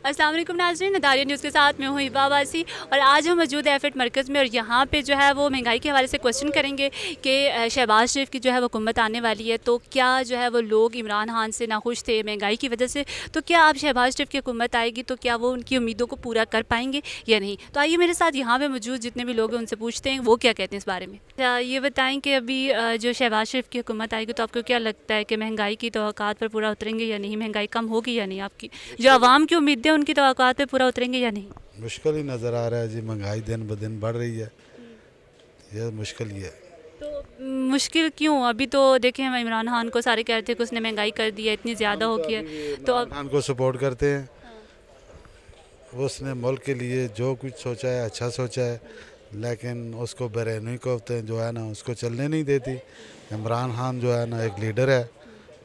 अस्सलाम वालेकुम नाज़रीन, नदारिया न्यूज़ के साथ मैं हूँ हिबा वासी और आज हम मौजूद हैं एफएड मरकज़ में और यहाँ पे जो है वो महंगाई के हवाले से क्वेश्चन करेंगे कि शहबाज शरीफ की जो है वो हुकूमत आने वाली है, तो क्या जो है वो लोग इमरान खान से नाखुश थे महंगाई की वजह से, तो क्या अब शहबाज शरीफ की हुकूमत आएगी तो क्या वो उनकी उम्मीदों को पूरा कर पाएंगे या नहीं। तो आइए मेरे साथ यहाँ पे मौजूद जितने भी लोग हैं उनसे पूछते हैं वो क्या कहते हैं इस बारे में। ये बताएँ कि अभी जो शहबाज शरीफ की हुकूमत आएगी तो आपको क्या लगता है कि महंगाई की तवक्कात पर पूरा उतरेंगे या नहीं, महंगाई कम होगी या नहीं, आपकी जो आवाम की उम्मीदें उनकी तवक्कात पे पूरा उतरेंगे या नहीं। मुश्किल ही नज़र आ रहा है जी, महंगाई दिन ब दिन बढ़ रही है, ये मुश्किल ही है। तो मुश्किल क्यों, अभी तो देखें हम इमरान खान को सारे कह रहे थे कि उसने महंगाई कर दी है, इतनी ज़्यादा हो गई है, तो इमरान अब खान को सपोर्ट करते हैं, उसने मुल्क के लिए जो कुछ सोचा है अच्छा सोचा है, लेकिन उसको बरहनी को जो है ना उसको चलने नहीं देती। इमरान खान जो है ना एक लीडर है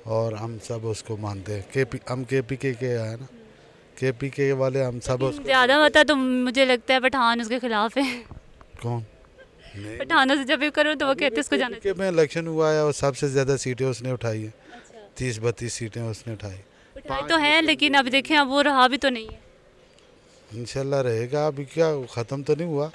और हम सब उसको मानते हैं। हम KPK के है ना, KPK वाले हम सब उसको। ज़्यादा होता तो मुझे लगता है पठान उसके खिलाफ है। कौन नहीं, पठानों से जब भी करो तो वो कहते हैं उसको जाना के में इलेक्शन हुआ है और सबसे ज़्यादा सीटें उसने उठाई है, चाहिए। 30-32 सीटें उसने उठाई। उठाई तो है लेकिन अब देखें अब वो रहा भी तो नहीं है। इंशाल्लाह रहेगा, अभी क्या ख़त्म तो नहीं हुआ,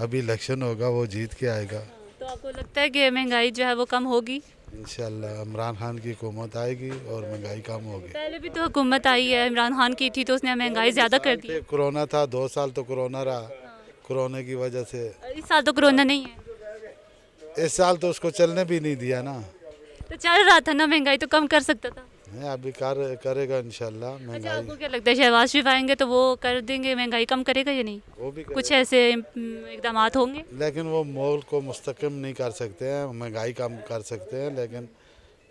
अभी इलेक्शन होगा, वो जीत के आएगा। तो आपको लगता है कि महंगाई जो है वो कम होगी। इंशाल्लाह इमरान खान की हुकूमत आएगी और महंगाई कम होगी। पहले भी तो हुकूमत आई है इमरान खान की थी तो उसने महंगाई ज़्यादा कर दी। कोरोना था, 2 साल तो कोरोना रहा, कोरोना की वजह से इस साल तो कोरोना नहीं है इस साल तो उसको चलने भी नहीं दिया ना। तो चल रहा था ना, महंगाई तो कम कर सकता था। नहीं, अभी करेगा इंशाल्लाह अच्छा, महंगाई। आपको क्या लगता है शहबाज शरीफ आएंगे तो वो कर देंगे, महंगाई कम करेगा या नहीं, वो भी कुछ करेगा, ऐसे इकदाम होंगे। लेकिन वो मुल्क को मुस्तकम नहीं कर सकते हैं, महंगाई कम कर सकते हैं, लेकिन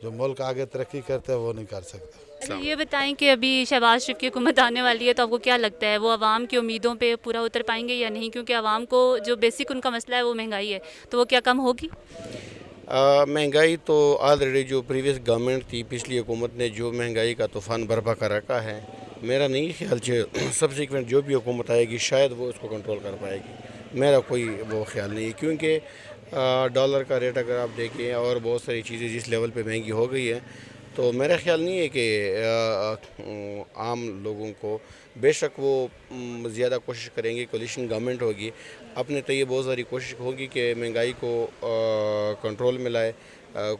जो मुल्क आगे तरक्की करते हैं वो नहीं कर सकते। अच्छा, ये बताएं कि अभी शहबाज शरीफ की हुकूमत आने वाली है तो आपको क्या लगता है वो आवाम की उम्मीदों पे पूरा उतर पाएंगे या नहीं, क्योंकि आवाम को जो बेसिक उनका मसला है वो महंगाई है, तो वो क्या कम होगी। महंगाई तो ऑलरेडी जो प्रीवियस गवर्नमेंट थी, पिछली हुकूमत ने जो महंगाई का तूफ़ान बर्पा कर रखा है, मेरा नहीं ख्याल सब्सिक्वेंट जो भी हुकूमत आएगी शायद वो उसको कंट्रोल कर पाएगी। मेरा कोई वो ख्याल नहीं है, क्योंकि डॉलर का रेट अगर आप देखें और बहुत सारी चीज़ें जिस लेवल पे महंगी हो गई है, तो मेरा ख्याल नहीं है कि आम लोगों को, बेशक वो ज़्यादा कोशिश करेंगे, कोलिशन गवर्नमेंट होगी, अपने तय बहुत सारी कोशिश होगी कि महंगाई को कंट्रोल में लाए,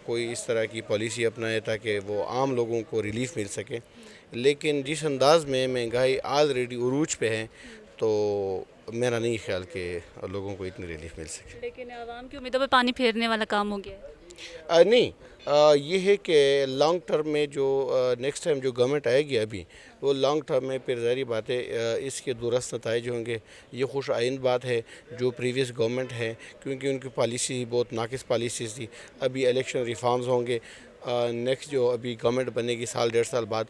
कोई इस तरह की पॉलिसी अपनाए ताकि वो आम लोगों को रिलीफ मिल सके। लेकिन जिस अंदाज़ में महंगाई ऑलरेडी उरूज पे है, तो मेरा नहीं ख्याल कि लोगों को इतनी रिलीफ मिल सके। लेकिन आवाम की उम्मीदों पे पानी फेरने वाला काम हो गया है। नहीं, ये है कि लॉन्ग टर्म में जो नेक्स्ट टाइम जो गवर्नमेंट आएगी अभी, वो लॉन्ग टर्म में फिर ज़ाहिर बात है इसके दुरुस्त नताइज होंगे। ये खुश आइंद बात है जो प्रीवियस गवर्नमेंट है, क्योंकि उनकी पॉलिसी बहुत नाकिस पॉलिसीज़ थी। अभी इलेक्शन रिफॉर्म्स होंगे, नेक्स्ट जो अभी गवर्नमेंट बनेगी साल 1.5 साल बाद,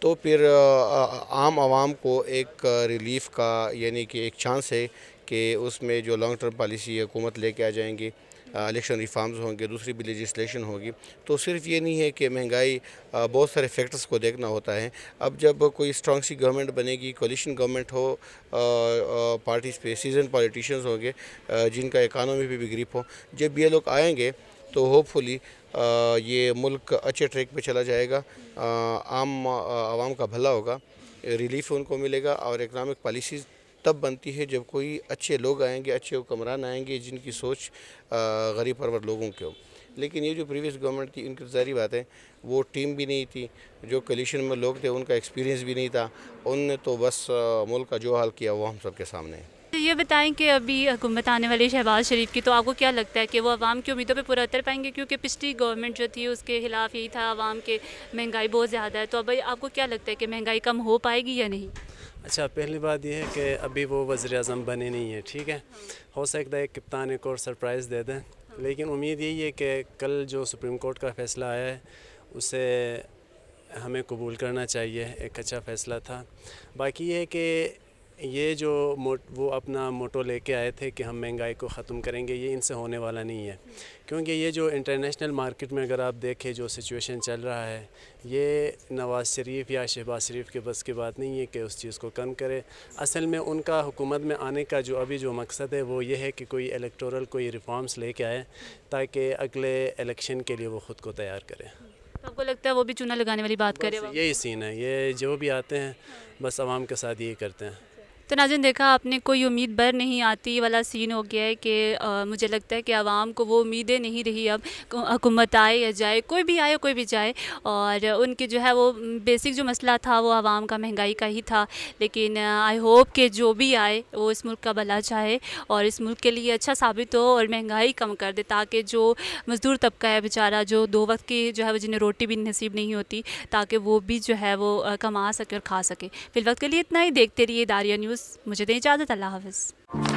तो फिर आम आवाम को एक रिलीफ का यानी कि एक चांस है कि उसमें जो लॉन्ग टर्म पॉलिसी हुकूमत लेके आ जाएंगी, इलेक्शन रिफॉर्म्स होंगे, दूसरी भी लेजिस्लेशन होगी। तो सिर्फ ये नहीं है कि महंगाई, बहुत सारे फैक्टर्स को देखना होता है। अब जब कोई स्ट्रॉन्ग सी गवर्नमेंट बनेगी, कोलिशन गवर्नमेंट हो, पार्टीज़ पे सीजन पॉलिटिशियंस होंगे जिनका इकानमी पे भी ग्रिप हो, जब ये लोग आएंगे तो होपफुली ये मुल्क अच्छे ट्रैक पे चला जाएगा, आम आवाम का भला होगा, रिलीफ उनको मिलेगा। और इकनॉमिक पॉलिसीज़ तब बनती है जब कोई अच्छे लोग आएंगे, अच्छे हुक्मरान आएंगे जिनकी सोच गरीब परवर लोगों के हो। लेकिन ये जो प्रीवियस गवर्नमेंट थी, इनकी ज़ाहिर बात है वो टीम भी नहीं थी, जो कोलिशन में लोग थे उनका एक्सपीरियंस भी नहीं था, उनने तो बस मुल्क का जो हाल किया वो हम सब के सामने है। तो ये बताएं कि अभी हुकूमत आने वाली शहबाज शरीफ की, तो आपको क्या लगता है कि वो आवाम की उम्मीदों पे पूरा उतर पाएंगे, क्योंकि पिछली गवर्नमेंट जो थी उसके खिलाफ यही था आवाम के महंगाई बहुत ज़्यादा है, तो अब आपको क्या लगता है कि महंगाई कम हो पाएगी या नहीं। अच्छा, पहली बात यह है कि अभी वो वज़ीर-ए-आज़म बने नहीं है, ठीक है। हो सकता है कप्तान एक और सरप्राइज़ दे दें, लेकिन उम्मीद यही है कि कल जो सुप्रीम कोर्ट का फ़ैसला आया है उसे हमें कबूल करना चाहिए, एक अच्छा फ़ैसला था। बाकी ये है कि ये जो वो अपना मोटो लेके आए थे कि हम महंगाई को ख़त्म करेंगे, ये इनसे होने वाला नहीं है, क्योंकि ये जो इंटरनेशनल मार्केट में अगर आप देखें जो सिचुएशन चल रहा है, ये नवाज़ शरीफ या शहबाज शरीफ के बस की बात नहीं है कि उस चीज़ को कम करे। असल में उनका हुकूमत में आने का जो अभी जो मकसद है वो ये है कि कोई इलेक्टोरल कोई रिफॉर्म्स लेके आए ताकि अगले इलेक्शन के लिए वो ख़ुद को तैयार करें। آپ کو لگتا ہے وہ بھی چونا لگانے والی بات کرے بس یہی سین ہے، یہ جو بھی آتے ہیں بس عوام کے ساتھ یہی کرتے ہیں. تو ناظرین دیکھا آپ نے، کوئی امید بر نہیں آتی والا سین ہو گیا ہے کہ مجھے لگتا ہے کہ عوام کو وہ امیدیں نہیں رہی اب، حکومت آئے یا جائے، کوئی بھی آئے کوئی بھی جائے، اور ان کی جو ہے وہ بیسک جو مسئلہ تھا وہ عوام کا مہنگائی کا ہی تھا. لیکن آئی ہوپ کہ جو بھی آئے وہ اس ملک کا بھلا چاہے اور اس ملک کے لیے اچھا ثابت ہو اور مہنگائی کم کر دے، تاکہ جو مزدور طبقہ ہے بیچارہ، جو 2 وقت کی جو ہے وہ جنہیں روٹی بھی نصیب نہیں ہوتی، تاکہ وہ بھی جو ہے وہ کما سکے اور کھا سکے. فی الوقت کے لیے اتنا ہی. دیکھتے رہیے داریہ نیوز. مجھے دیں اجازت. اللہ حافظ.